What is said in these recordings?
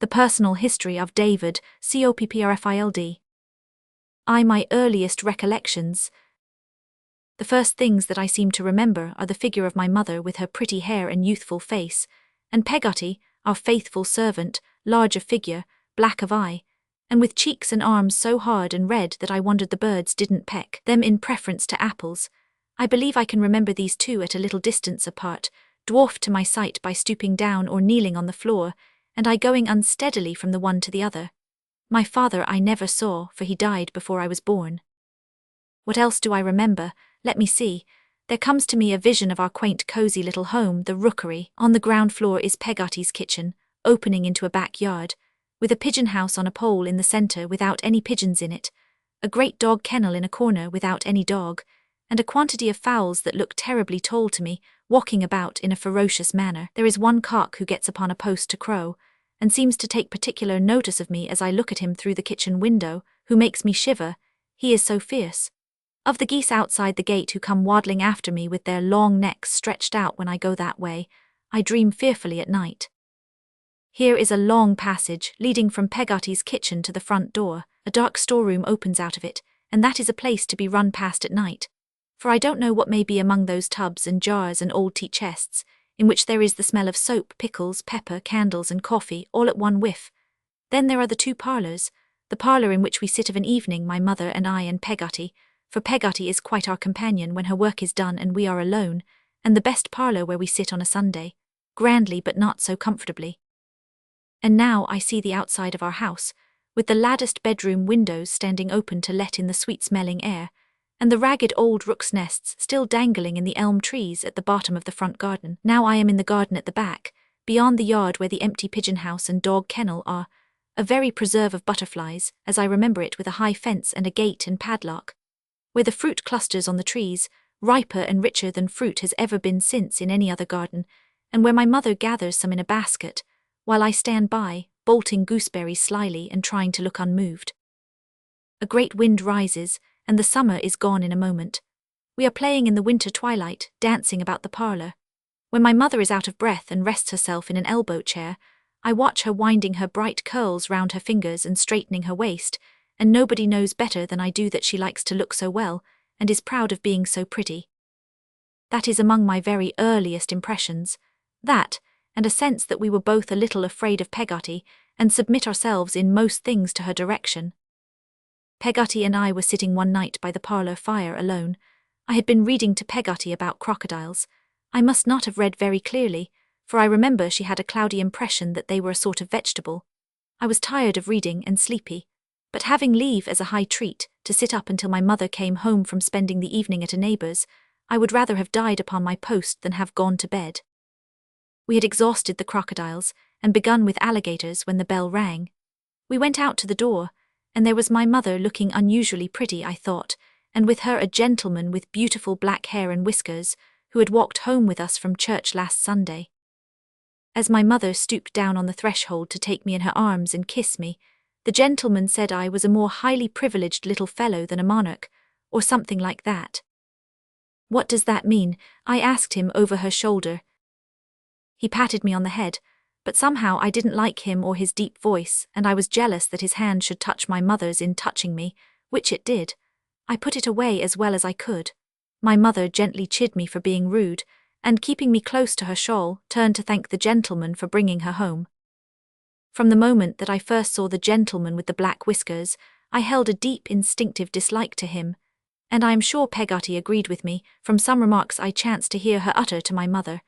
The Personal History of David, COPPERFIELD. My earliest recollections. The first things that I seem to remember are the figure of my mother with her pretty hair and youthful face, and Peggotty, our faithful servant, large of figure, black of eye, and with cheeks and arms so hard and red that I wondered the birds didn't peck them in preference to apples. I believe I can remember these two at a little distance apart, dwarfed to my sight by stooping down or kneeling on the floor, and I going unsteadily from the one to the other. My father I never saw, for he died before I was born. What else do I remember? Let me see. There comes to me a vision of our quaint cosy little home, the rookery. On the ground floor is Peggotty's kitchen, opening into a backyard, with a pigeon house on a pole in the centre without any pigeons in it, a great dog kennel in a corner without any dog, and a quantity of fowls that look terribly tall to me, walking about in a ferocious manner. There is one cock who gets upon a post to crow, and seems to take particular notice of me as I look at him through the kitchen window, who makes me shiver, he is so fierce. Of the geese outside the gate who come waddling after me with their long necks stretched out when I go that way, I dream fearfully at night. Here is a long passage leading from Peggotty's kitchen to the front door. A dark storeroom opens out of it, and that is a place to be run past at night, for I don't know what may be among those tubs and jars and old tea chests, in which there is the smell of soap, pickles, pepper, candles and coffee, all at one whiff. Then there are the two parlours, the parlour in which we sit of an evening, my mother and I and Peggotty, for Peggotty is quite our companion when her work is done and we are alone, and the best parlour where we sit on a Sunday, grandly but not so comfortably. And now I see the outside of our house, with the latticed bedroom windows standing open to let in the sweet-smelling air, and the ragged old rooks' nests still dangling in the elm trees at the bottom of the front garden. Now I am in the garden at the back, beyond the yard where the empty pigeon house and dog kennel are, a very preserve of butterflies, as I remember it, with a high fence and a gate and padlock, where the fruit clusters on the trees, riper and richer than fruit has ever been since in any other garden, and where my mother gathers some in a basket, while I stand by, bolting gooseberries slyly and trying to look unmoved. A great wind rises, and the summer is gone in a moment. We are playing in the winter twilight, dancing about the parlour. When my mother is out of breath and rests herself in an elbow chair, I watch her winding her bright curls round her fingers and straightening her waist, and nobody knows better than I do that she likes to look so well, and is proud of being so pretty. That is among my very earliest impressions, that, and a sense that we were both a little afraid of Peggotty, and submit ourselves in most things to her direction. Peggotty and I were sitting one night by the parlour fire alone. I had been reading to Peggotty about crocodiles. I must not have read very clearly, for I remember she had a cloudy impression that they were a sort of vegetable. I was tired of reading and sleepy, but having leave as a high treat to sit up until my mother came home from spending the evening at a neighbour's, I would rather have died upon my post than have gone to bed. We had exhausted the crocodiles and begun with alligators when the bell rang. We went out to the door, and there was my mother looking unusually pretty, I thought, and with her a gentleman with beautiful black hair and whiskers, who had walked home with us from church last Sunday. As my mother stooped down on the threshold to take me in her arms and kiss me, the gentleman said I was a more highly privileged little fellow than a monarch, or something like that. What does that mean? I asked him over her shoulder. He patted me on the head, but somehow I didn't like him or his deep voice, and I was jealous that his hand should touch my mother's in touching me, which it did. I put it away as well as I could. My mother gently chid me for being rude, and keeping me close to her shawl, turned to thank the gentleman for bringing her home. From the moment that I first saw the gentleman with the black whiskers, I held a deep instinctive dislike to him, and I am sure Peggotty agreed with me, from some remarks I chanced to hear her utter to my mother.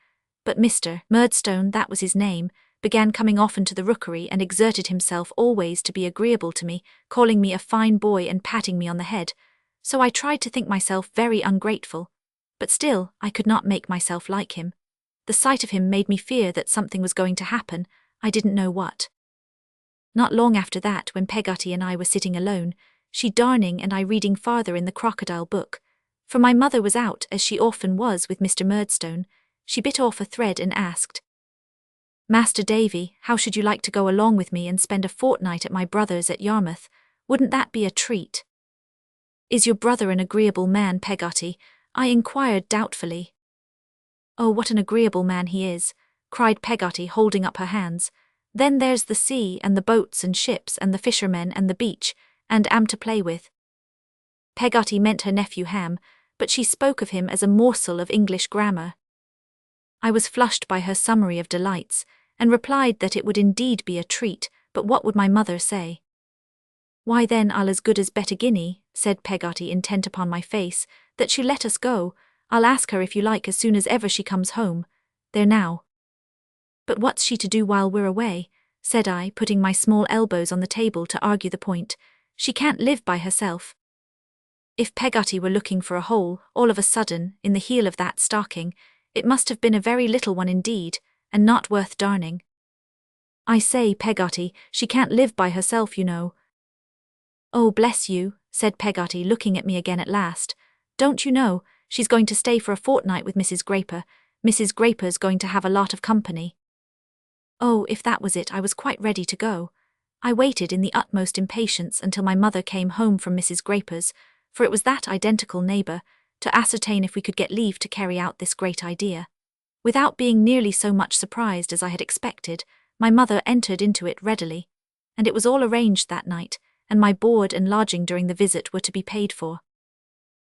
But Mr. Murdstone, that was his name, began coming often to the rookery and exerted himself always to be agreeable to me, calling me a fine boy and patting me on the head, so I tried to think myself very ungrateful, but still I could not make myself like him. The sight of him made me fear that something was going to happen, I didn't know what. Not long after that, when Peggotty and I were sitting alone, she darning and I reading farther in the crocodile book, for my mother was out, as she often was with Mr. Murdstone, she bit off a thread and asked, "Master Davy, how should you like to go along with me and spend a fortnight at my brother's at Yarmouth? Wouldn't that be a treat?" "Is your brother an agreeable man, Peggotty?" I inquired doubtfully. "Oh, what an agreeable man he is," cried Peggotty, holding up her hands. Then there's the sea and the boats and ships and the fishermen and the beach, and am to play with. Peggotty meant her nephew Ham, but she spoke of him as a morsel of English grammar. I was flushed by her summary of delights, and replied that it would indeed be a treat, but what would my mother say? Why then I'll as good as bet a guinea, said Peggotty, intent upon my face, that she'll let us go. I'll ask her if you like as soon as ever she comes home. There now. But what's she to do while we're away? Said I, putting my small elbows on the table to argue the point. She can't live by herself. If Peggotty were looking for a hole, all of a sudden, in the heel of that stocking, it must have been a very little one indeed, and not worth darning. I say, Peggotty, she can't live by herself, you know. Oh, bless you, said Peggotty, looking at me again at last. Don't you know, she's going to stay for a fortnight with Mrs. Grayper. Mrs. Grayper's going to have a lot of company. Oh, if that was it, I was quite ready to go. I waited in the utmost impatience until my mother came home from Mrs. Grayper's, for it was that identical neighbour, to ascertain if we could get leave to carry out this great idea. Without being nearly so much surprised as I had expected, my mother entered into it readily, and it was all arranged that night, and my board and lodging during the visit were to be paid for.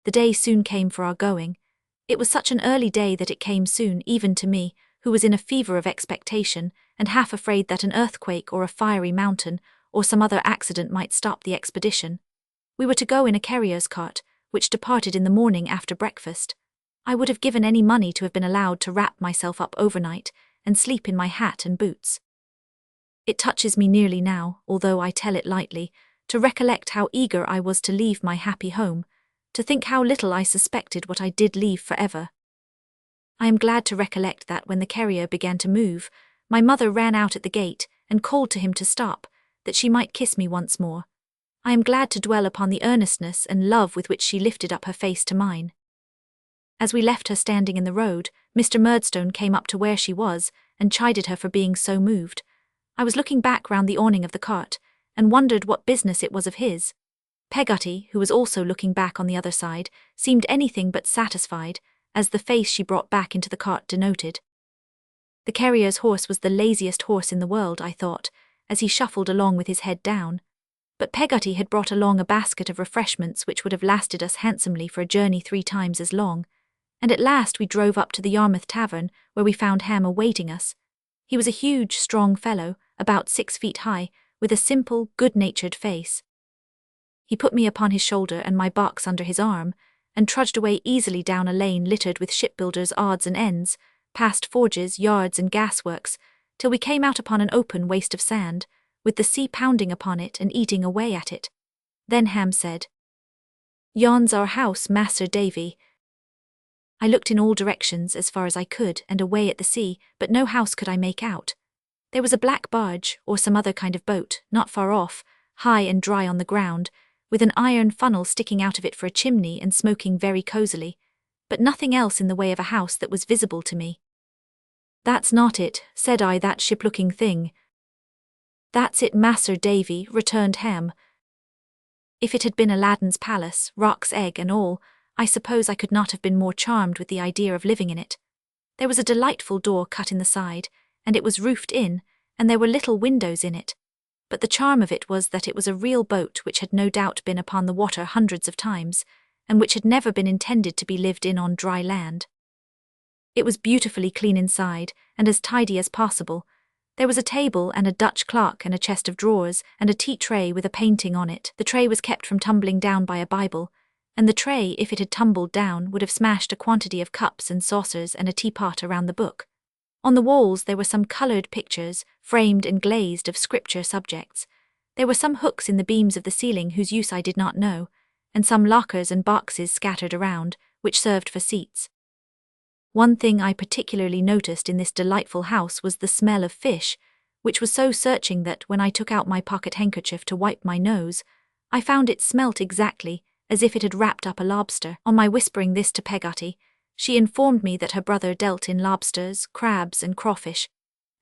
The day soon came for our going. It was such an early day that it came soon, even to me, who was in a fever of expectation, and half afraid that an earthquake or a fiery mountain, or some other accident might stop the expedition. We were to go in a carrier's cart, which departed in the morning after breakfast. I would have given any money to have been allowed to wrap myself up overnight, and sleep in my hat and boots. It touches me nearly now, although I tell it lightly, to recollect how eager I was to leave my happy home, to think how little I suspected what I did leave forever. I am glad to recollect that when the carrier began to move, my mother ran out at the gate and called to him to stop, that she might kiss me once more. I am glad to dwell upon the earnestness and love with which she lifted up her face to mine. As we left her standing in the road, Mr. Murdstone came up to where she was and chided her for being so moved. I was looking back round the awning of the cart, and wondered what business it was of his. Peggotty, who was also looking back on the other side, seemed anything but satisfied, as the face she brought back into the cart denoted. The carrier's horse was the laziest horse in the world, I thought, as he shuffled along with his head down. But Peggotty had brought along a basket of refreshments which would have lasted us handsomely for a journey 3 times as long, and at last we drove up to the Yarmouth Tavern, where we found Ham awaiting us. He was a huge, strong fellow, about 6 feet high, with a simple, good-natured face. He put me upon his shoulder and my box under his arm, and trudged away easily down a lane littered with shipbuilders' odds and ends, past forges, yards, and gasworks, till we came out upon an open waste of sand, with the sea pounding upon it and eating away at it. Then Ham said, "Yon's our house, Mas'r Davy." I looked in all directions as far as I could and away at the sea, but no house could I make out. There was a black barge, or some other kind of boat, not far off, high and dry on the ground, with an iron funnel sticking out of it for a chimney and smoking very cosily, but nothing else in the way of a house that was visible to me. "That's not it," said I, "that ship-looking thing." "That's it, Mas'r Davy," returned Ham. If it had been Aladdin's palace, roc's egg and all, I suppose I could not have been more charmed with the idea of living in it. There was a delightful door cut in the side, and it was roofed in, and there were little windows in it. But the charm of it was that it was a real boat which had no doubt been upon the water hundreds of times, and which had never been intended to be lived in on dry land. It was beautifully clean inside, and as tidy as possible. There was a table and a Dutch clock and a chest of drawers and a tea tray with a painting on it. The tray was kept from tumbling down by a Bible, and the tray, if it had tumbled down, would have smashed a quantity of cups and saucers and a teapot around the book. On the walls there were some coloured pictures, framed and glazed, of scripture subjects. There were some hooks in the beams of the ceiling whose use I did not know, and some lockers and boxes scattered around, which served for seats. One thing I particularly noticed in this delightful house was the smell of fish, which was so searching that when I took out my pocket handkerchief to wipe my nose, I found it smelt exactly as if it had wrapped up a lobster. On my whispering this to Peggotty, she informed me that her brother dealt in lobsters, crabs, and crawfish,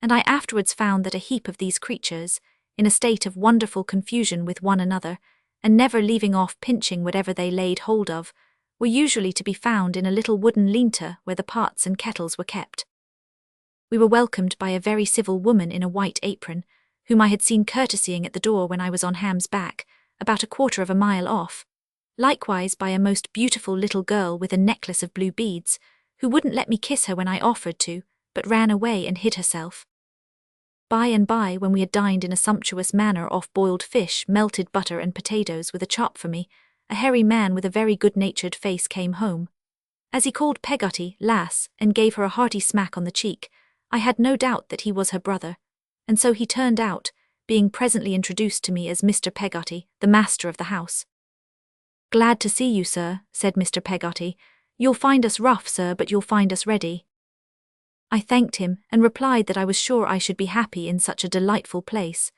and I afterwards found that a heap of these creatures, in a state of wonderful confusion with one another, and never leaving off pinching whatever they laid hold of, were usually to be found in a little wooden lean-to where the pots and kettles were kept. We were welcomed by a very civil woman in a white apron, whom I had seen courtesying at the door when I was on Ham's back, about a quarter of a mile off. Likewise by a most beautiful little girl with a necklace of blue beads, who wouldn't let me kiss her when I offered to, but ran away and hid herself. By and by, when we had dined in a sumptuous manner off boiled fish, melted butter and potatoes with a chop for me, a hairy man with a very good-natured face came home. As he called Peggotty lass and gave her a hearty smack on the cheek, I had no doubt that he was her brother, and so he turned out, being presently introduced to me as Mr. Peggotty, the master of the house. "Glad to see you, sir," said Mr. Peggotty. "You'll find us rough, sir, but you'll find us ready." I thanked him, and replied that I was sure I should be happy in such a delightful place.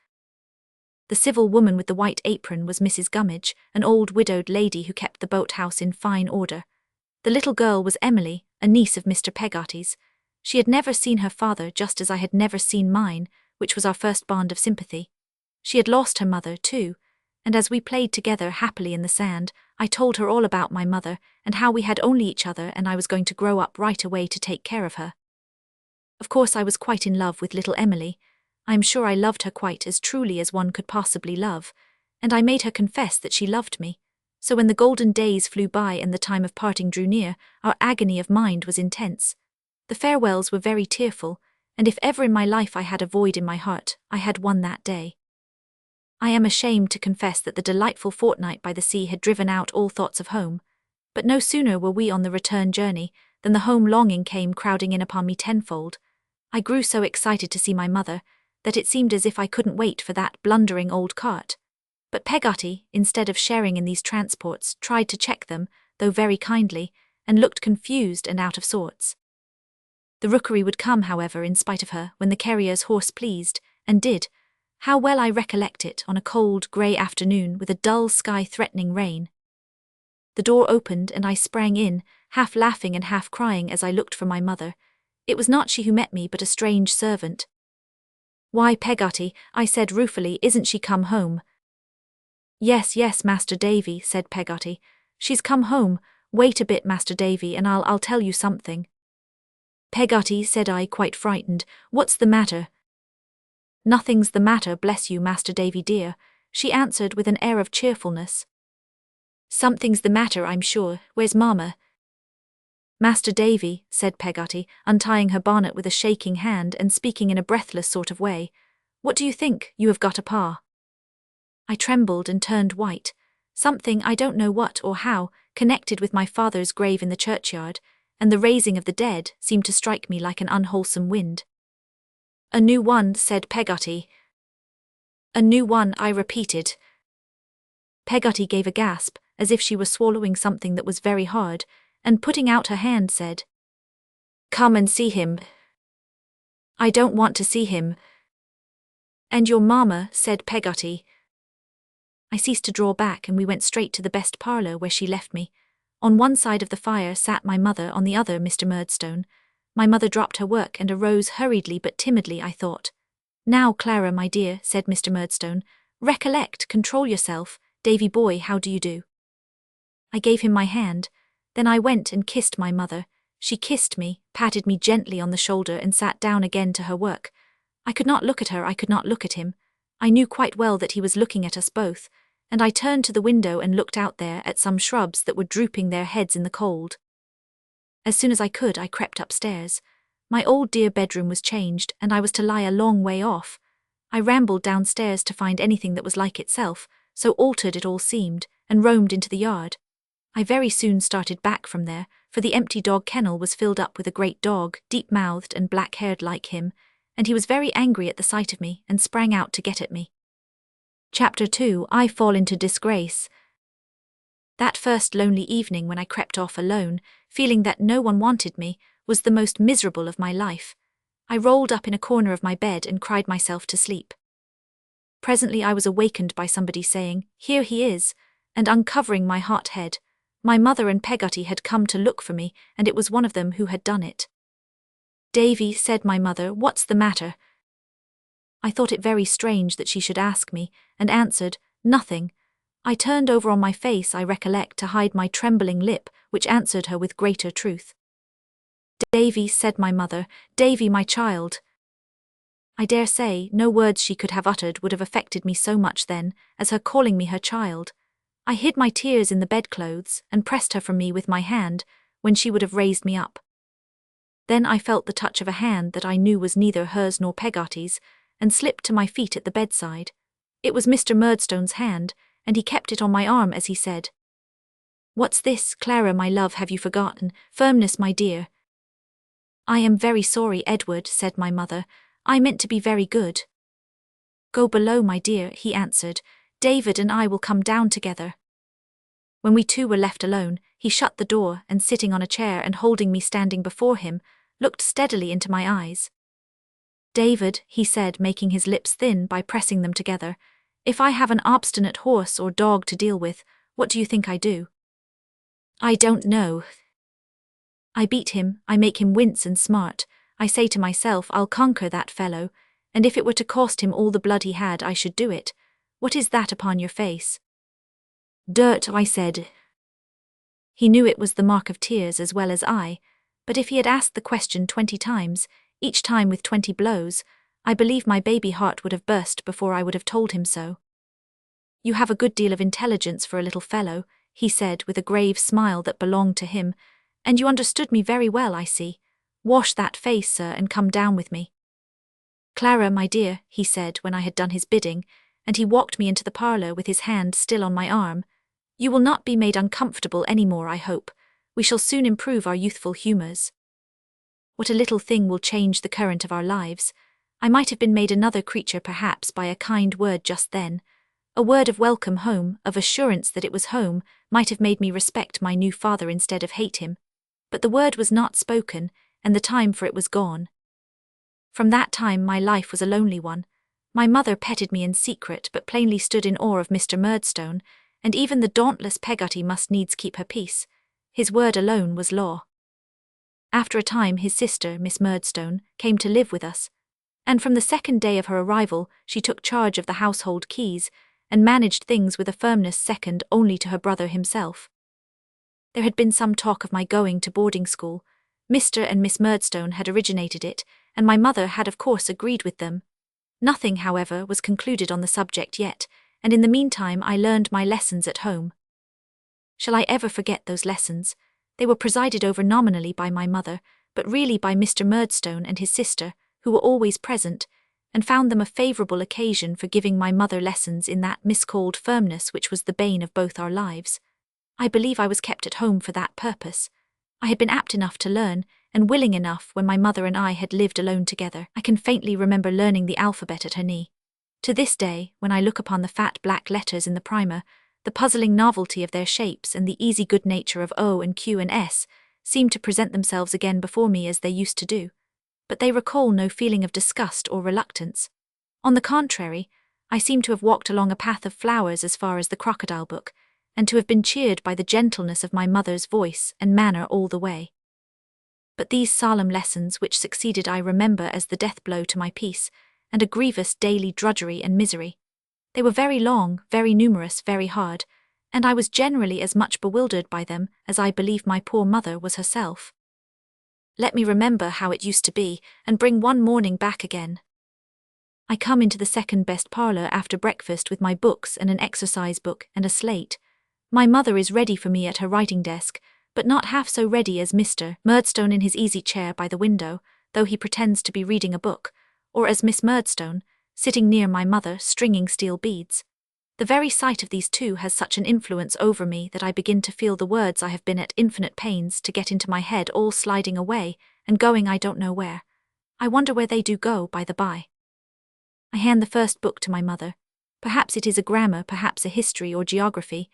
The civil woman with the white apron was Mrs. Gummidge, an old widowed lady who kept the boat-house in fine order. The little girl was Emily, a niece of Mr. Peggotty's. She had never seen her father, just as I had never seen mine, which was our first bond of sympathy. She had lost her mother, too, and as we played together happily in the sand, I told her all about my mother, and how we had only each other, and I was going to grow up right away to take care of her. Of course I was quite in love with little Emily. I am sure I loved her quite as truly as one could possibly love, and I made her confess that she loved me. So when the golden days flew by and the time of parting drew near, our agony of mind was intense. The farewells were very tearful, and if ever in my life I had a void in my heart, I had one that day. I am ashamed to confess that the delightful fortnight by the sea had driven out all thoughts of home, but no sooner were we on the return journey than the home longing came crowding in upon me tenfold. I grew so excited to see my mother that it seemed as if I couldn't wait for that blundering old cart. But Peggotty, instead of sharing in these transports, tried to check them, though very kindly, and looked confused and out of sorts. The rookery would come, however, in spite of her, when the carrier's horse pleased, and did. How well I recollect it, on a cold, grey afternoon with a dull sky threatening rain. The door opened and I sprang in, half laughing and half crying as I looked for my mother. It was not she who met me, but a strange servant. "Why, Peggotty," I said ruefully, "isn't she come home?" Yes, Master Davy," said Peggotty. "She's come home. Wait a bit, Master Davy, and I'll tell you something." "Peggotty," said I, quite frightened, "what's the matter?" "Nothing's the matter, bless you, Master Davy dear," she answered with an air of cheerfulness. "Something's the matter, I'm sure. Where's Mamma?" "Master Davy," said Peggotty, untying her bonnet with a shaking hand and speaking in a breathless sort of way, "what do you think? You have got a pa." I trembled and turned white. Something, I don't know what or how, connected with my father's grave in the churchyard, and the raising of the dead, seemed to strike me like an unwholesome wind. "A new one," said Peggotty. "A new one," I repeated. Peggotty gave a gasp, as if she were swallowing something that was very hard, and putting out her hand said, "Come and see him." "I don't want to see him." "And your mamma," said Peggotty. I ceased to draw back, and we went straight to the best parlour, where she left me. On one side of the fire sat my mother, on the other Mr. Murdstone. My mother dropped her work and arose hurriedly but timidly, I thought. "Now, Clara, my dear," said Mr. Murdstone, "recollect, control yourself. Davy boy, how do you do?" I gave him my hand. Then I went and kissed my mother. She kissed me, patted me gently on the shoulder, and sat down again to her work. I could not look at her, I could not look at him. I knew quite well that he was looking at us both, and I turned to the window and looked out there at some shrubs that were drooping their heads in the cold. As soon as I could, I crept upstairs. My old dear bedroom was changed, and I was to lie a long way off. I rambled downstairs to find anything that was like itself, so altered it all seemed, and roamed into the yard. I very soon started back from there, for the empty dog kennel was filled up with a great dog, deep-mouthed and black-haired like him, and he was very angry at the sight of me, and sprang out to get at me. Chapter 2. I Fall into Disgrace. That first lonely evening when I crept off alone, feeling that no one wanted me, was the most miserable of my life. I rolled up in a corner of my bed and cried myself to sleep. Presently I was awakened by somebody saying, "Here he is," and uncovering my hot head, my mother and Peggotty had come to look for me, and it was one of them who had done it. "Davy," said my mother, "what's the matter?" I thought it very strange that she should ask me, and answered, "Nothing." I turned over on my face, I recollect, to hide my trembling lip, which answered her with greater truth. Davy, said my mother, Davy, my child. I dare say no words she could have uttered would have affected me so much then, as her calling me her child. I hid my tears in the bedclothes, and pressed her from me with my hand, when she would have raised me up. Then I felt the touch of a hand that I knew was neither hers nor Peggotty's, and slipped to my feet at the bedside. It was Mr. Murdstone's hand, and he kept it on my arm as he said, "What's this, Clara, my love, have you forgotten? Firmness, my dear." "I am very sorry, Edward," said my mother. "I meant to be very good." "Go below, my dear," he answered. "David and I will come down together." When we two were left alone, he shut the door and, sitting on a chair and holding me standing before him, looked steadily into my eyes. "David," he said, making his lips thin by pressing them together, "if I have an obstinate horse or dog to deal with, what do you think I do?" "I don't know. I beat him, I make him wince and smart. I say to myself, I'll conquer that fellow, and if it were to cost him all the blood he had, I should do it. What is that upon your face?" "Dirt," I said. He knew it was the mark of tears as well as I, but if he had asked the question 20 times, each time with 20 blows, I believe my baby heart would have burst before I would have told him so. "You have a good deal of intelligence for a little fellow," he said with a grave smile that belonged to him, "and you understood me very well, I see. Wash that face, sir, and come down with me." "Clara, my dear," he said when I had done his bidding, and he walked me into the parlour with his hand still on my arm, "you will not be made uncomfortable any more, I hope. We shall soon improve our youthful humours. What a little thing will change the current of our lives. I might have been made another creature perhaps by a kind word just then. A word of welcome home, of assurance that it was home, might have made me respect my new father instead of hate him. But the word was not spoken, and the time for it was gone. From that time my life was a lonely one. My mother petted me in secret, but plainly stood in awe of Mr. Murdstone, and even the dauntless Peggotty must needs keep her peace. His word alone was law. After a time his sister, Miss Murdstone, came to live with us, and from the second day of her arrival she took charge of the household keys, and managed things with a firmness second only to her brother himself. There had been some talk of my going to boarding school. Mr. and Miss Murdstone had originated it, and my mother had of course agreed with them. Nothing, however, was concluded on the subject yet, and in the meantime I learned my lessons at home. Shall I ever forget those lessons? They were presided over nominally by my mother, but really by Mr. Murdstone and his sister, who were always present, and found them a favourable occasion for giving my mother lessons in that miscalled firmness which was the bane of both our lives. I believe I was kept at home for that purpose. I had been apt enough to learn, and willing enough when my mother and I had lived alone together. I can faintly remember learning the alphabet at her knee. To this day, when I look upon the fat black letters in the primer, the puzzling novelty of their shapes and the easy good nature of O and Q and S seem to present themselves again before me as they used to do. But they recall no feeling of disgust or reluctance. On the contrary, I seem to have walked along a path of flowers as far as the crocodile book, and to have been cheered by the gentleness of my mother's voice and manner all the way. But these solemn lessons which succeeded I remember as the death blow to my peace, and a grievous daily drudgery and misery. They were very long, very numerous, very hard, and I was generally as much bewildered by them as I believe my poor mother was herself. Let me remember how it used to be, and bring one morning back again. I come into the second best parlour after breakfast with my books and an exercise book and a slate. My mother is ready for me at her writing desk, but not half so ready as Mr. Murdstone in his easy chair by the window, though he pretends to be reading a book, or as Miss Murdstone, sitting near my mother, stringing steel beads. The very sight of these two has such an influence over me that I begin to feel the words I have been at infinite pains to get into my head all sliding away, and going I don't know where. I wonder where they do go, by the by. I hand the first book to my mother. Perhaps it is a grammar, perhaps a history or geography.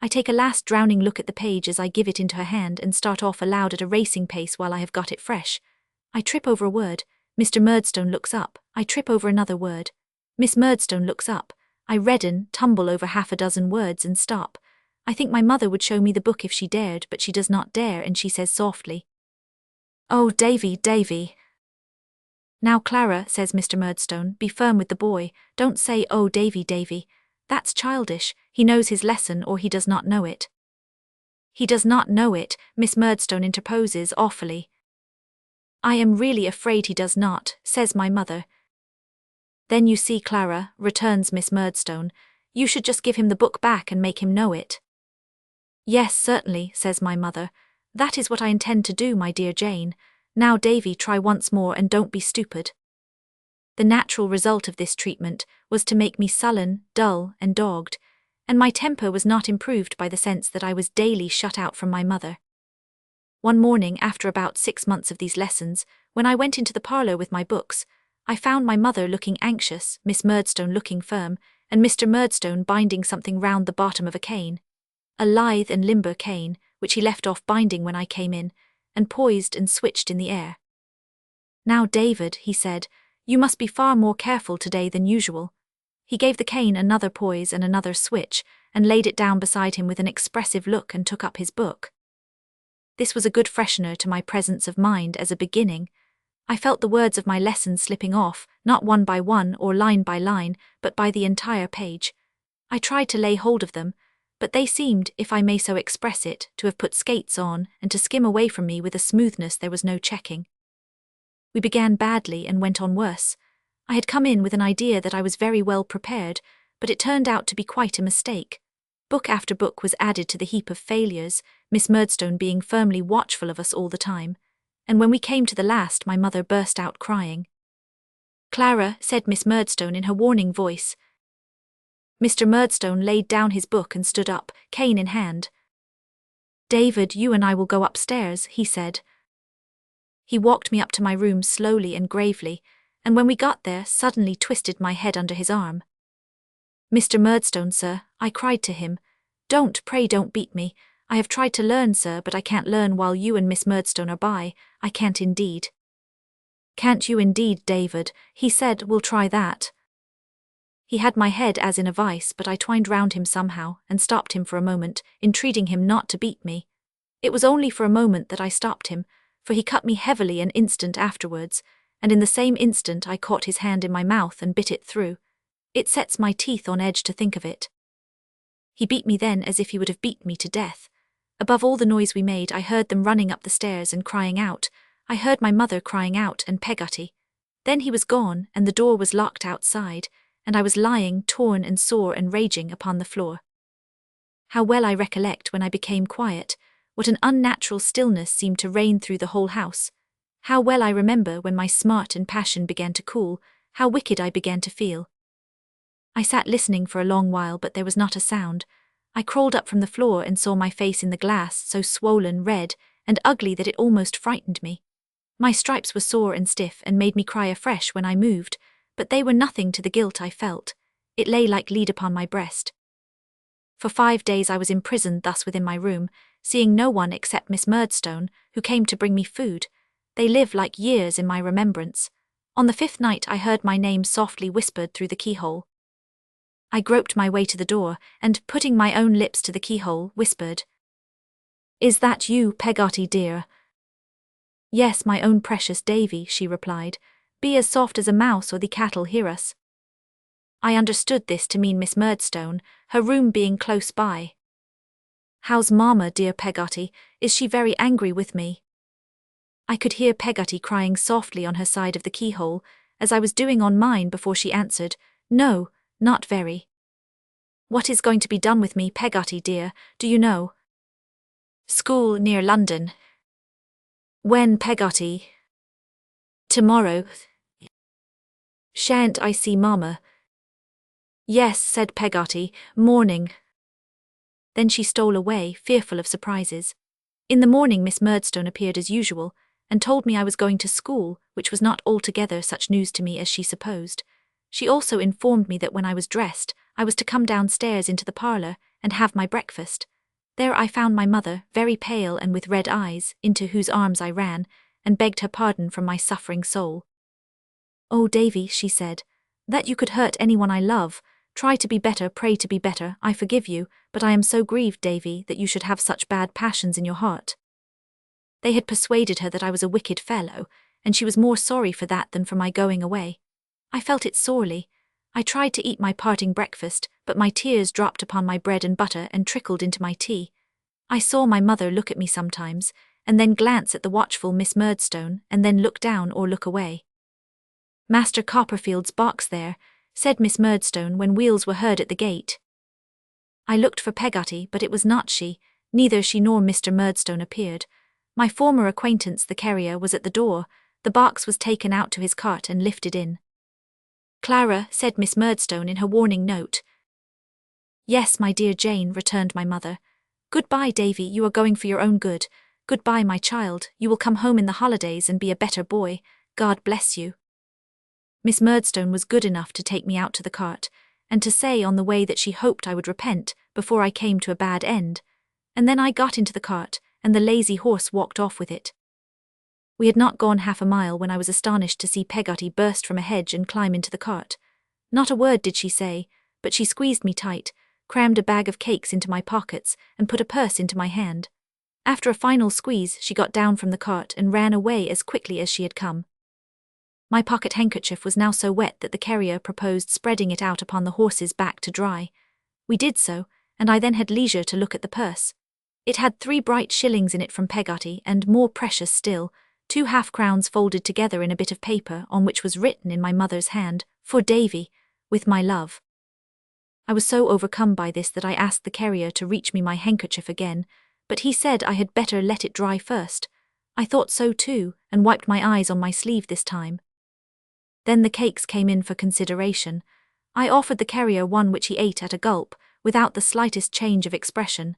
I take a last drowning look at the page as I give it into her hand and start off aloud at a racing pace while I have got it fresh. I trip over a word. Mr. Murdstone looks up. I trip over another word. Miss Murdstone looks up. I redden, tumble over half a dozen words and stop. I think my mother would show me the book if she dared, but she does not dare, and she says softly, "Oh, Davy, Davy." "Now, Clara," says Mr. Murdstone, "be firm with the boy. Don't say, 'Oh, Davy, Davy.' That's childish. He knows his lesson, or he does not know it." "He does not know it," Miss Murdstone interposes awfully. I am really afraid he does not, says my mother. Then you see, Clara, returns Miss Murdstone, you should just give him the book back and make him know it. Yes, certainly, says my mother. That is what I intend to do, my dear Jane. Now, Davy, try once more and don't be stupid. The natural result of this treatment was to make me sullen, dull, and dogged, and my temper was not improved by the sense that I was daily shut out from my mother. One morning, after about 6 months of these lessons, when I went into the parlour with my books, I found my mother looking anxious, Miss Murdstone looking firm, and Mr. Murdstone binding something round the bottom of a cane. A lithe and limber cane, which he left off binding when I came in, and poised and switched in the air. Now, David, he said, you must be far more careful today than usual. He gave the cane another poise and another switch, and laid it down beside him with an expressive look and took up his book. This was a good freshener to my presence of mind as a beginning. I felt the words of my lesson slipping off, not one by one or line by line, but by the entire page. I tried to lay hold of them, but they seemed, if I may so express it, to have put skates on and to skim away from me with a smoothness there was no checking. We began badly and went on worse. I had come in with an idea that I was very well prepared, but it turned out to be quite a mistake. Book after book was added to the heap of failures, Miss Murdstone being firmly watchful of us all the time, and when we came to the last my mother burst out crying. Clara, said Miss Murdstone in her warning voice. Mr. Murdstone laid down his book and stood up, cane in hand. David, you and I will go upstairs, he said. He walked me up to my room slowly and gravely, and when we got there suddenly twisted my head under his arm. Mr. Murdstone, sir, I cried to him. Pray don't beat me. I have tried to learn, sir, but I can't learn while you and Miss Murdstone are by. I can't indeed. Can't you indeed, David? He said, we'll try that. He had my head as in a vice, but I twined round him somehow and stopped him for a moment, entreating him not to beat me. It was only for a moment that I stopped him, for he cut me heavily an instant afterwards, and in the same instant I caught his hand in my mouth and bit it through. It sets my teeth on edge to think of it. He beat me then as if he would have beat me to death. Above all the noise we made, I heard them running up the stairs and crying out. I heard my mother crying out and Peggotty. Then he was gone, and the door was locked outside, and I was lying, torn and sore and raging, upon the floor. How well I recollect when I became quiet, what an unnatural stillness seemed to reign through the whole house. How well I remember when my smart and passion began to cool, how wicked I began to feel. I sat listening for a long while, but there was not a sound. I crawled up from the floor and saw my face in the glass, so swollen, red, and ugly that it almost frightened me. My stripes were sore and stiff and made me cry afresh when I moved, but they were nothing to the guilt I felt. It lay like lead upon my breast. For 5 days I was imprisoned thus within my room, seeing no one except Miss Murdstone, who came to bring me food. They live like years in my remembrance. On the 5th night I heard my name softly whispered through the keyhole. I groped my way to the door, and, putting my own lips to the keyhole, whispered, "Is that you, Peggotty dear?" "Yes, my own precious Davy," she replied. "Be as soft as a mouse, or the cat'll hear us." I understood this to mean Miss Murdstone, her room being close by. "How's Mamma, dear Peggotty? Is she very angry with me?" I could hear Peggotty crying softly on her side of the keyhole, as I was doing on mine, before she answered, "No, not very." "What is going to be done with me, Peggotty dear, do you know?" "School near London." "When, Peggotty?" "Tomorrow." "Shan't I see Mamma?" "Yes," said Peggotty, "morning." Then she stole away, fearful of surprises. In the morning Miss Murdstone appeared as usual, and told me I was going to school, which was not altogether such news to me as she supposed. She also informed me that when I was dressed, I was to come downstairs into the parlour and have my breakfast. There I found my mother, very pale and with red eyes, into whose arms I ran, and begged her pardon from my suffering soul. "Oh, Davy," she said, "that you could hurt anyone I love. Try to be better, pray to be better, I forgive you, but I am so grieved, Davy, that you should have such bad passions in your heart." They had persuaded her that I was a wicked fellow, and she was more sorry for that than for my going away. I felt it sorely. I tried to eat my parting breakfast, but my tears dropped upon my bread and butter and trickled into my tea. I saw my mother look at me sometimes, and then glance at the watchful Miss Murdstone, and then look down or look away. "Master Copperfield's box there," said Miss Murdstone when wheels were heard at the gate. I looked for Peggotty, but it was not she. Neither she nor Mr. Murdstone appeared. My former acquaintance, the carrier, was at the door. The box was taken out to his cart and lifted in. "Clara," said Miss Murdstone in her warning note. "Yes, my dear Jane," returned my mother. "Good-bye, Davy, you are going for your own good. Good-bye, my child, you will come home in the holidays and be a better boy. God bless you." Miss Murdstone was good enough to take me out to the cart, and to say on the way that she hoped I would repent before I came to a bad end, and then I got into the cart, and the lazy horse walked off with it. We had not gone half a mile when I was astonished to see Peggotty burst from a hedge and climb into the cart. Not a word did she say, but she squeezed me tight, crammed a bag of cakes into my pockets, and put a purse into my hand. After a final squeeze, she got down from the cart and ran away as quickly as she had come. My pocket handkerchief was now so wet that the carrier proposed spreading it out upon the horse's back to dry. We did so, and I then had leisure to look at the purse. It had 3 bright shillings in it from Peggotty, and more precious still, 2 half-crowns folded together in a bit of paper on which was written in my mother's hand, "For Davy, with my love." I was so overcome by this that I asked the carrier to reach me my handkerchief again, but he said I had better let it dry first. I thought so too, and wiped my eyes on my sleeve this time. Then the cakes came in for consideration. I offered the carrier one which he ate at a gulp, without the slightest change of expression.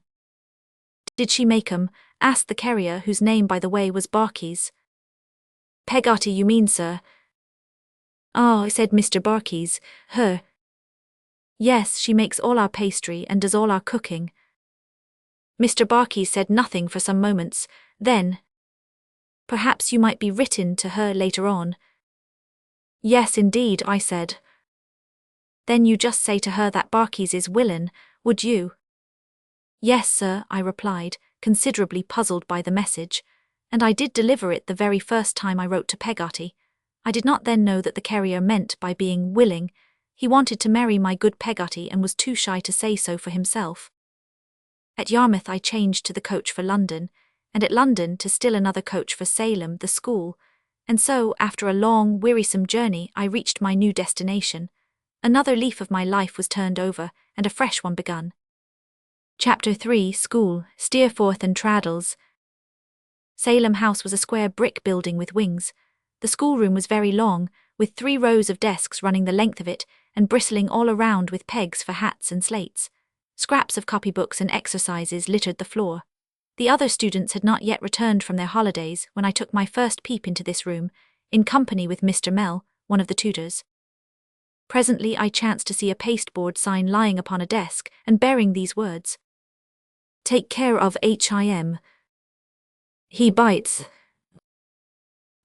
"Did she make 'em?" asked the carrier, whose name, by the way, was Barkis. "Peggotty, you mean, sir?" "Ah," said Mr. Barkis, "her." "Yes, she makes all our pastry and does all our cooking." Mr. Barkis said nothing for some moments, then, "Perhaps you might be written to her later on." "Yes, indeed," I said. "Then you just say to her that Barkis is willin', would you?" "Yes, sir," I replied, considerably puzzled by the message, and I did deliver it the very first time I wrote to Peggotty. I did not then know that the carrier meant by being willing, he wanted to marry my good Peggotty and was too shy to say so for himself. At Yarmouth I changed to the coach for London, and at London to still another coach for Salem, the school, and so, after a long, wearisome journey, I reached my new destination. Another leaf of my life was turned over, and a fresh one begun. Chapter 3, School, Steerforth and Traddles. Salem House was a square brick building with wings. The schoolroom was very long, with 3 rows of desks running the length of it, and bristling all around with pegs for hats and slates. Scraps of copybooks and exercises littered the floor. The other students had not yet returned from their holidays when I took my first peep into this room, in company with Mr. Mell, one of the tutors. Presently I chanced to see a pasteboard sign lying upon a desk, and bearing these words: "Take care of Him. He bites."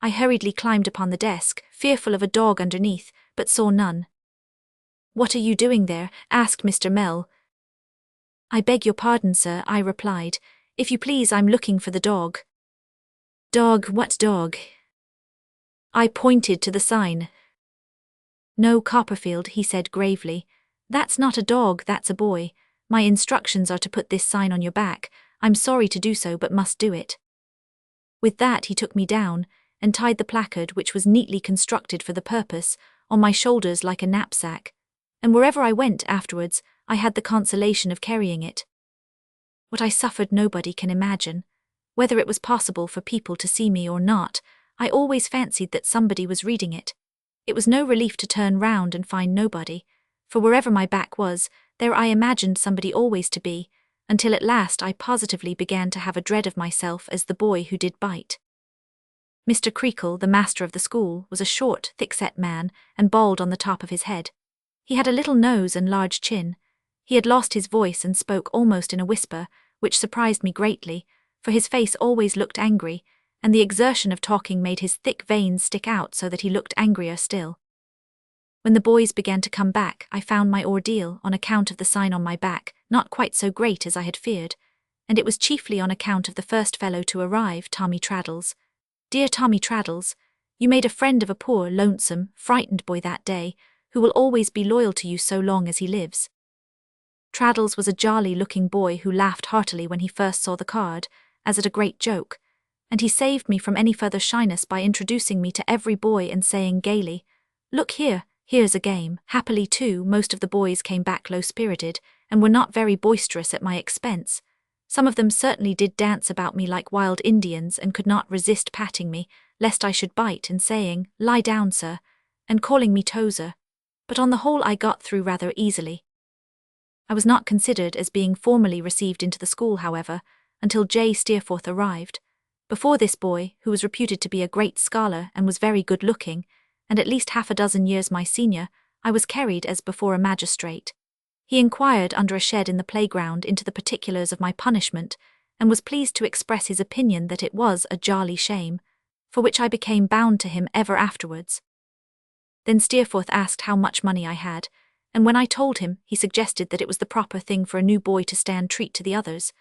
I hurriedly climbed upon the desk, fearful of a dog underneath, but saw none. "What are you doing there?" asked Mr. Mell. "I beg your pardon, sir," I replied. "If you please, I'm looking for the dog." "Dog, what dog?" I pointed to the sign. "No, Copperfield," he said gravely. "That's not a dog, that's a boy. My instructions are to put this sign on your back. I'm sorry to do so, but must do it." With that he took me down, and tied the placard, which was neatly constructed for the purpose, on my shoulders like a knapsack, and wherever I went afterwards, I had the consolation of carrying it. What I suffered nobody can imagine. Whether it was possible for people to see me or not, I always fancied that somebody was reading it. It was no relief to turn round and find nobody, for wherever my back was, there I imagined somebody always to be, until at last I positively began to have a dread of myself as the boy who did bite. Mr. Creakle, the master of the school, was a short, thick-set man, and bald on the top of his head. He had a little nose and large chin. He had lost his voice and spoke almost in a whisper, which surprised me greatly, for his face always looked angry, and the exertion of talking made his thick veins stick out so that he looked angrier still. When the boys began to come back, I found my ordeal, on account of the sign on my back, not quite so great as I had feared, and it was chiefly on account of the first fellow to arrive, Tommy Traddles. Dear Tommy Traddles, you made a friend of a poor, lonesome, frightened boy that day, who will always be loyal to you so long as he lives. Traddles was a jolly-looking boy who laughed heartily when he first saw the card, as at a great joke, and he saved me from any further shyness by introducing me to every boy and saying gaily, "Look here, here's a game." Happily too, most of the boys came back low-spirited, and were not very boisterous at my expense. Some of them certainly did dance about me like wild Indians and could not resist patting me, lest I should bite, and saying, "Lie down, sir," and calling me Tozer. But on the whole I got through rather easily. I was not considered as being formally received into the school, however, until J. Steerforth arrived. Before this boy, who was reputed to be a great scholar and was very good-looking, and at least half a dozen years my senior, I was carried as before a magistrate. He inquired under a shed in the playground into the particulars of my punishment, and was pleased to express his opinion that it was a jolly shame, for which I became bound to him ever afterwards. Then Steerforth asked how much money I had, and when I told him, he suggested that it was the proper thing for a new boy to stand treat to the others.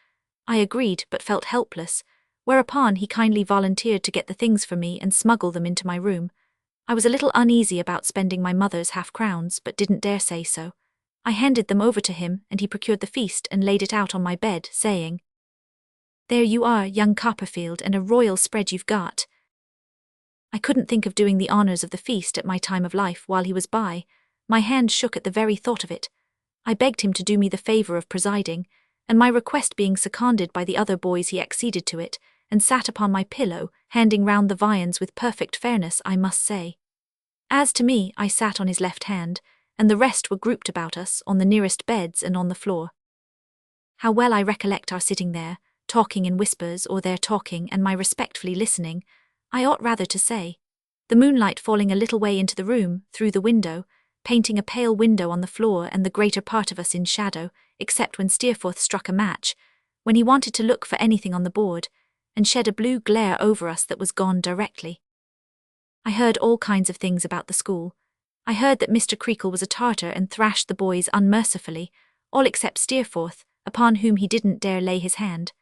I agreed, but felt helpless, whereupon he kindly volunteered to get the things for me and smuggle them into my room. I was a little uneasy about spending my mother's half-crowns, but didn't dare say so. I handed them over to him, and he procured the feast and laid it out on my bed, saying, "There you are, young Copperfield, and a royal spread you've got." I couldn't think of doing the honours of the feast at my time of life while he was by. My hand shook at the very thought of it. I begged him to do me the favour of presiding, and my request being seconded by the other boys, he acceded to it, and sat upon my pillow, handing round the viands with perfect fairness, I must say. As to me, I sat on his left hand, and the rest were grouped about us, on the nearest beds and on the floor. How well I recollect our sitting there, talking in whispers, or their talking and my respectfully listening, I ought rather to say. The moonlight falling a little way into the room, through the window, painting a pale window on the floor and the greater part of us in shadow, except when Steerforth struck a match, when he wanted to look for anything on the board, and shed a blue glare over us that was gone directly. I heard all kinds of things about the school. I heard that Mr. Creakle was a Tartar and thrashed the boys unmercifully, all except Steerforth, upon whom he didn't dare lay his hand.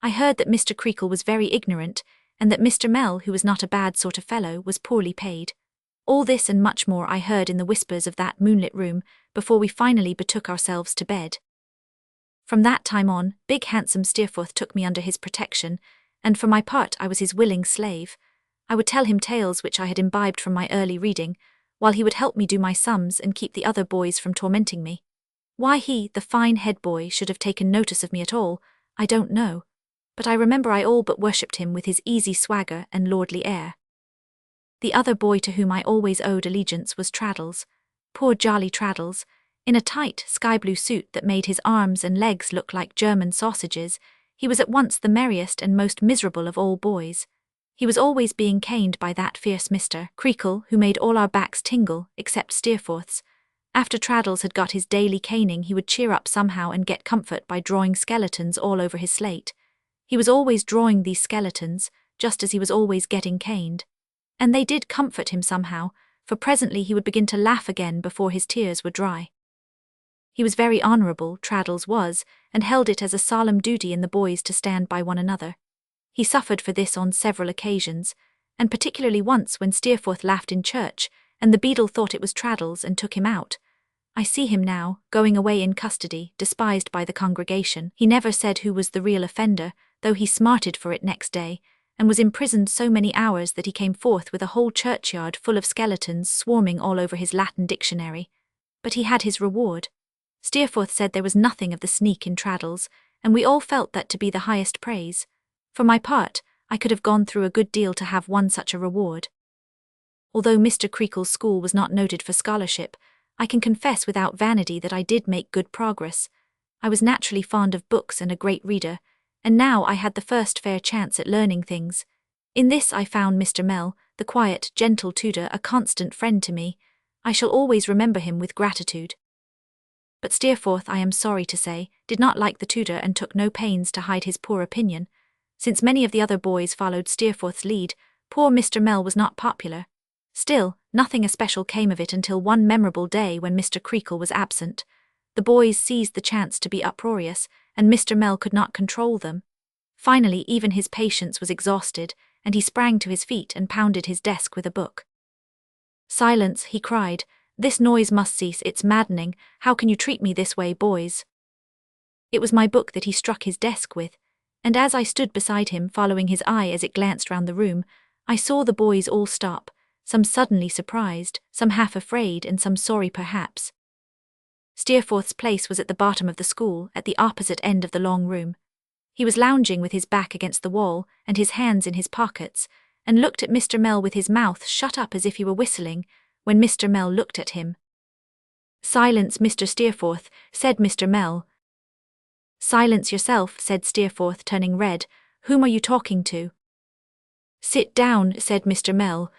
I heard that Mr. Creakle was very ignorant, and that Mr. Mell, who was not a bad sort of fellow, was poorly paid. All this and much more I heard in the whispers of that moonlit room before we finally betook ourselves to bed. From that time on, big handsome Steerforth took me under his protection, and for my part I was his willing slave. I would tell him tales which I had imbibed from my early reading, while he would help me do my sums and keep the other boys from tormenting me. Why he, the fine head boy, should have taken notice of me at all, I don't know, but I remember I all but worshipped him with his easy swagger and lordly air. The other boy to whom I always owed allegiance was Traddles. Poor jolly Traddles, in a tight sky-blue suit that made his arms and legs look like German sausages, he was at once the merriest and most miserable of all boys. He was always being caned by that fierce Mr. Creakle, who made all our backs tingle, except Steerforth's. After Traddles had got his daily caning, he would cheer up somehow and get comfort by drawing skeletons all over his slate. He was always drawing these skeletons, just as he was always getting caned. And they did comfort him somehow, for presently he would begin to laugh again before his tears were dry. He was very honourable, Traddles was, and held it as a solemn duty in the boys to stand by one another. He suffered for this on several occasions, and particularly once when Steerforth laughed in church, and the beadle thought it was Traddles and took him out. I see him now, going away in custody, despised by the congregation. He never said who was the real offender, though he smarted for it next day, and was imprisoned so many hours that he came forth with a whole churchyard full of skeletons swarming all over his Latin dictionary. But he had his reward. Steerforth said there was nothing of the sneak in Traddles, and we all felt that to be the highest praise. For my part, I could have gone through a good deal to have won such a reward. Although Mr. Creakle's school was not noted for scholarship, I can confess without vanity that I did make good progress. I was naturally fond of books and a great reader, and now I had the first fair chance at learning things. In this I found Mr. Mell, the quiet, gentle tutor, a constant friend to me. I shall always remember him with gratitude. But Steerforth, I am sorry to say, did not like the tutor and took no pains to hide his poor opinion. Since many of the other boys followed Steerforth's lead, poor Mr. Mell was not popular. Still, nothing especial came of it until one memorable day when Mr. Creakle was absent. The boys seized the chance to be uproarious, and Mr. Mell could not control them. Finally, even his patience was exhausted, and he sprang to his feet and pounded his desk with a book. "Silence," he cried. "This noise must cease, it's maddening. How can you treat me this way, boys?" It was my book that he struck his desk with, and as I stood beside him following his eye as it glanced round the room, I saw the boys all stop, some suddenly surprised, some half afraid, and some sorry perhaps. Steerforth's place was at the bottom of the school, at the opposite end of the long room. He was lounging with his back against the wall and his hands in his pockets, and looked at Mr. Mell with his mouth shut up as if he were whistling, when Mr. Mell looked at him. "Silence, Mr. Steerforth," said Mr. Mell. "Silence yourself," said Steerforth, turning red. "Whom are you talking to?" "Sit down," said Mr. Mell.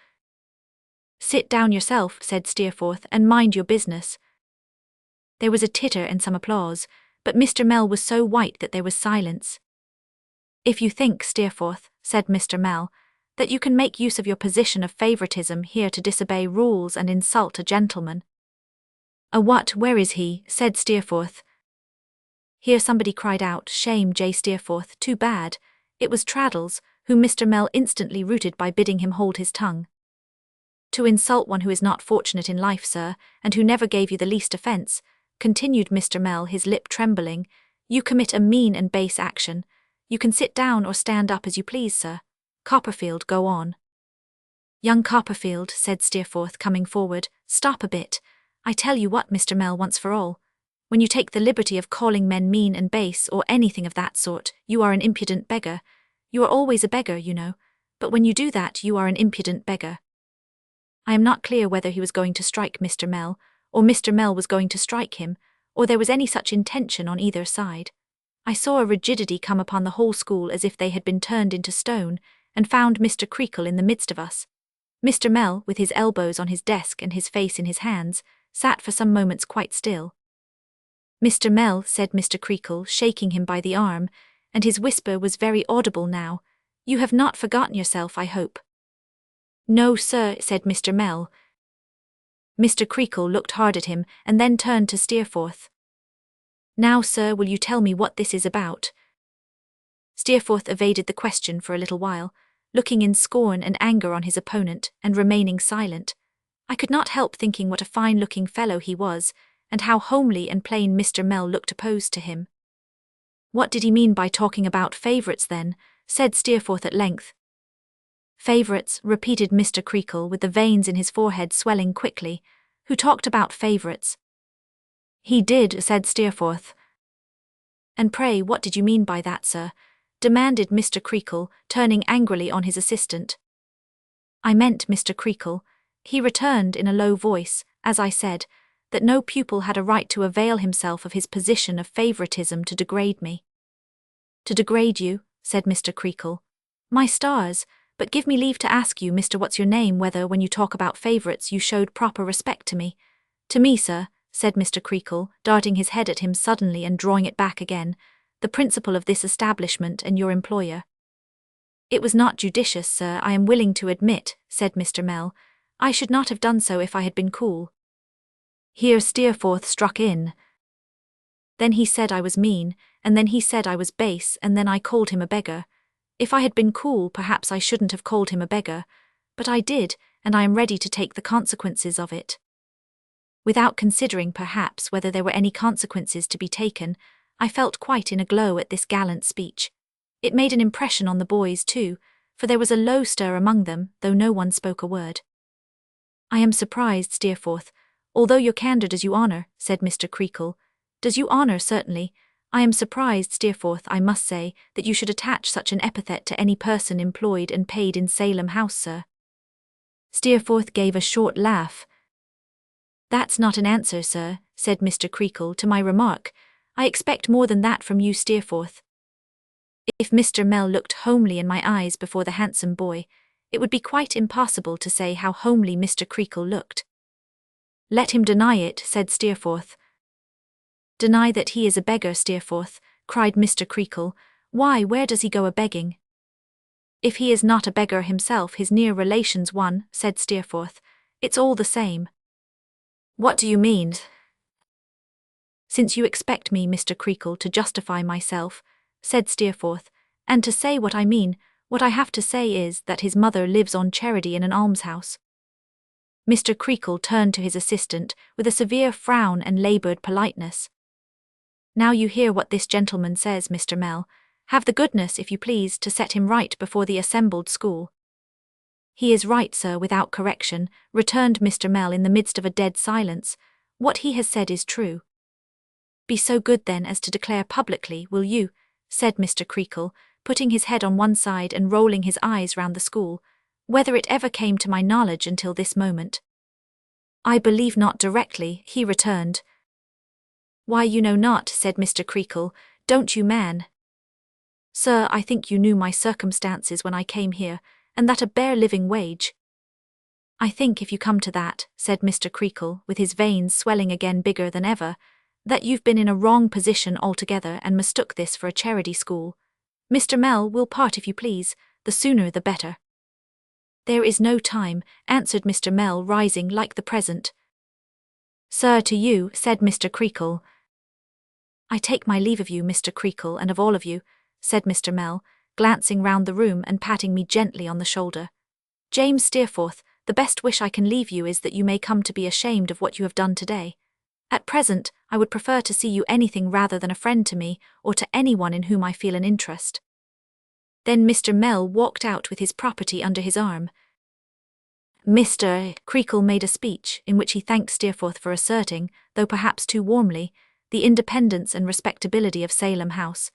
"Sit down yourself," said Steerforth, "and mind your business." There was a titter and some applause, but Mr. Mell was so white that there was silence. "If you think, Steerforth," said Mr. Mell, "that you can make use of your position of favoritism here to disobey rules and insult a gentleman." "A what? Where is he?" said Steerforth. Here somebody cried out, "Shame, J. Steerforth, too bad." It was Traddles, whom Mr. Mell instantly routed by bidding him hold his tongue. "To insult one who is not fortunate in life, sir, and who never gave you the least offence," continued Mr. Mell, his lip trembling, "you commit a mean and base action. You can sit down or stand up as you please, sir. Copperfield, go on." "Young Copperfield," said Steerforth, coming forward, "stop a bit. I tell you what, Mr. Mell, once for all. When you take the liberty of calling men mean and base, or anything of that sort, you are an impudent beggar. You are always a beggar, you know, but when you do that, you are an impudent beggar." I am not clear whether he was going to strike Mr. Mell, or Mr. Mell was going to strike him, or there was any such intention on either side. I saw a rigidity come upon the whole school as if they had been turned into stone, and found Mr. Creakle in the midst of us. Mr. Mell, with his elbows on his desk and his face in his hands, sat for some moments quite still. "Mr. Mell," said Mr. Creakle, shaking him by the arm, and his whisper was very audible now, "you have not forgotten yourself, I hope." "No, sir," said Mr. Mell. Mr. Creakle looked hard at him, and then turned to Steerforth. "Now, sir, will you tell me what this is about?" Steerforth evaded the question for a little while, looking in scorn and anger on his opponent, and remaining silent. I could not help thinking what a fine-looking fellow he was, and how homely and plain Mr. Mell looked opposed to him. "What did he mean by talking about favourites, then?" said Steerforth at length. "Favourites," repeated Mr. Creakle, with the veins in his forehead swelling quickly. "Who talked about favourites?" "He did," said Steerforth. "And pray, what did you mean by that, sir?" demanded Mr. Creakle, turning angrily on his assistant. "I meant, Mr. Creakle," he returned in a low voice, "as I said, that no pupil had a right to avail himself of his position of favouritism to degrade me." "To degrade you?" said Mr. Creakle. "My stars! But give me leave to ask you, Mr. What's-your-name, whether, when you talk about favourites, you showed proper respect to me." "To me, sir," said Mr. Creakle, darting his head at him suddenly and drawing it back again, "the principal of this establishment and your employer." "It was not judicious, sir, I am willing to admit," said Mr. Mell. "I should not have done so if I had been cool." Here Steerforth struck in. "Then he said I was mean, and then he said I was base, and then I called him a beggar. If I had been cool, perhaps I shouldn't have called him a beggar, but I did, and I am ready to take the consequences of it." Without considering, perhaps, whether there were any consequences to be taken, I felt quite in a glow at this gallant speech. It made an impression on the boys, too, for there was a low stir among them, though no one spoke a word. "I am surprised, Steerforth, although your candour does you honour," said Mr. Creakle. "Does you honour, certainly. I am surprised, Steerforth, I must say, that you should attach such an epithet to any person employed and paid in Salem House, sir." Steerforth gave a short laugh. "That's not an answer, sir," said Mr. Creakle, "to my remark. I expect more than that from you, Steerforth." If Mr. Mell looked homely in my eyes before the handsome boy, it would be quite impossible to say how homely Mr. Creakle looked. "Let him deny it," said Steerforth. "Deny that he is a beggar, Steerforth," cried Mr. Creakle. "Why, where does he go a-begging?" "If he is not a beggar himself, his near relation's one," said Steerforth. "It's all the same." "What do you mean?" "Since you expect me, Mr. Creakle, to justify myself," said Steerforth, "and to say what I mean, what I have to say is that his mother lives on charity in an almshouse." Mr. Creakle turned to his assistant with a severe frown and laboured politeness. "Now you hear what this gentleman says, Mr. Mell. Have the goodness, if you please, to set him right before the assembled school." "He is right, sir, without correction," returned Mr. Mell in the midst of a dead silence. "What he has said is true." "Be so good then as to declare publicly, will you," said Mr. Creakle, putting his head on one side and rolling his eyes round the school, "whether it ever came to my knowledge until this moment?" "I believe not directly," he returned. "Why, you know not," said Mr. Creakle, "don't you, man?" "Sir, I think you knew my circumstances when I came here, and that a bare living wage—" "I think, if you come to that," said Mr. Creakle, with his veins swelling again bigger than ever, "that you've been in a wrong position altogether and mistook this for a charity school. Mr. Mell, we'll part if you please, the sooner the better." "There is no time," answered Mr. Mell, rising like the present. "Sir, to you," said Mr. Creakle. "I take my leave of you, Mr. Creakle, and of all of you," said Mr. Mell, glancing round the room and patting me gently on the shoulder. "James Steerforth, the best wish I can leave you is that you may come to be ashamed of what you have done today. At present, I would prefer to see you anything rather than a friend to me, or to anyone in whom I feel an interest." Then Mr. Mell walked out with his property under his arm. Mr. Creakle made a speech, in which he thanked Steerforth for asserting, though perhaps too warmly, the independence and respectability of Salem House,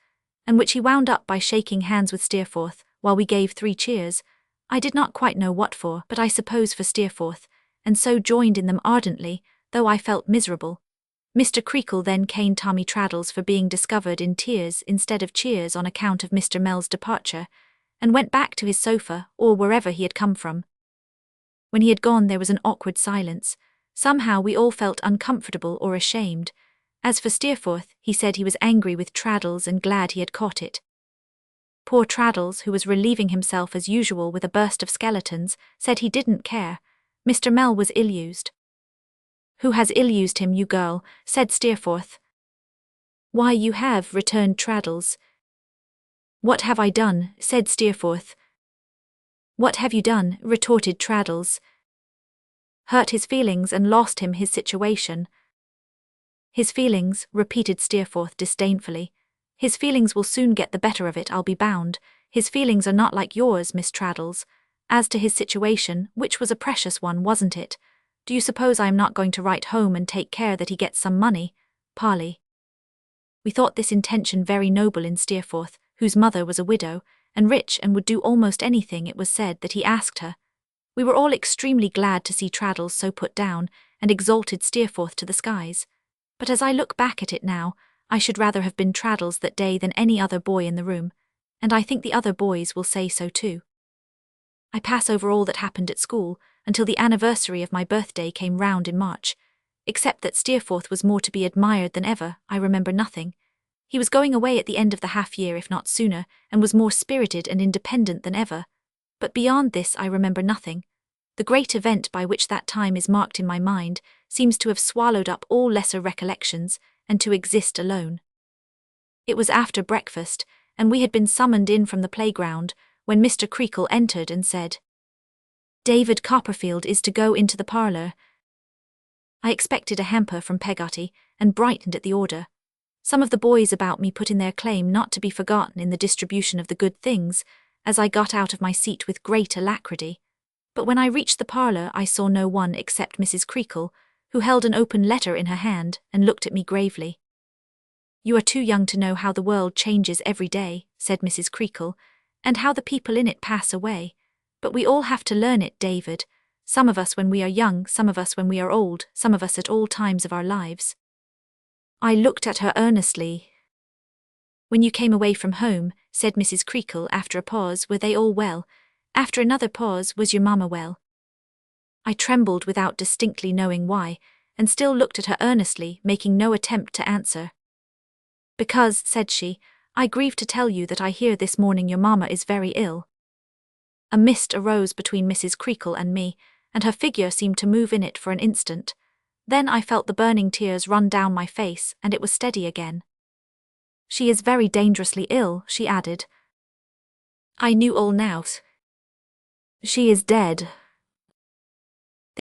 and which he wound up by shaking hands with Steerforth, while we gave 3 cheers. I did not quite know what for, but I suppose for Steerforth, and so joined in them ardently, though I felt miserable. Mr. Creakle then caned Tommy Traddles for being discovered in tears instead of cheers on account of Mr. Mell's departure, and went back to his sofa, or wherever he had come from. When he had gone there was an awkward silence. Somehow we all felt uncomfortable or ashamed. As for Steerforth, he said he was angry with Traddles and glad he had caught it. Poor Traddles, who was relieving himself as usual with a burst of skeletons, said he didn't care. Mr. Mell was ill-used. "Who has ill-used him, you girl?" said Steerforth. "Why, you have," returned Traddles. "What have I done?" said Steerforth. "What have you done?" retorted Traddles. "Hurt his feelings and lost him his situation." "His feelings," repeated Steerforth disdainfully. "His feelings will soon get the better of it, I'll be bound. His feelings are not like yours, Miss Traddles. As to his situation, which was a precious one, wasn't it? Do you suppose I am not going to write home and take care that he gets some money? Parley." We thought this intention very noble in Steerforth, whose mother was a widow, and rich and would do almost anything, it was said, that he asked her. We were all extremely glad to see Traddles so put down, and exalted Steerforth to the skies. But as I look back at it now, I should rather have been Traddles that day than any other boy in the room, and I think the other boys will say so too. I pass over all that happened at school, until the anniversary of my birthday came round in March. Except that Steerforth was more to be admired than ever, I remember nothing. He was going away at the end of the half-year, if not sooner, and was more spirited and independent than ever. But beyond this I remember nothing. The great event by which that time is marked in my mind seems to have swallowed up all lesser recollections, and to exist alone. It was after breakfast, and we had been summoned in from the playground, when Mr. Creakle entered and said, "David Copperfield is to go into the parlour." I expected a hamper from Peggotty, and brightened at the order. Some of the boys about me put in their claim not to be forgotten in the distribution of the good things, as I got out of my seat with great alacrity. But when I reached the parlour I saw no one except Mrs. Creakle, who held an open letter in her hand and looked at me gravely. "You are too young to know how the world changes every day," said Mrs. Creakle, "and how the people in it pass away. But we all have to learn it, David. Some of us when we are young, some of us when we are old, some of us at all times of our lives." I looked at her earnestly. "When you came away from home," said Mrs. Creakle after a pause, "were they all well?" After another pause, "Was your mamma well?" I trembled without distinctly knowing why, and still looked at her earnestly, making no attempt to answer. "Because," said she, "I grieve to tell you that I hear this morning your mamma is very ill." A mist arose between Mrs. Creakle and me, and her figure seemed to move in it for an instant. Then I felt the burning tears run down my face, and it was steady again. "She is very dangerously ill," she added. I knew all now. "She is dead."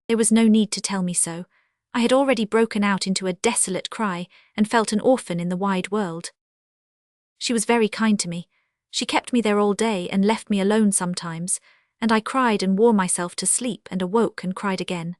There was no need to tell me so. I had already broken out into a desolate cry, and felt an orphan in the wide world. She was very kind to me. She kept me there all day and left me alone sometimes, and I cried and wore myself to sleep and awoke and cried again.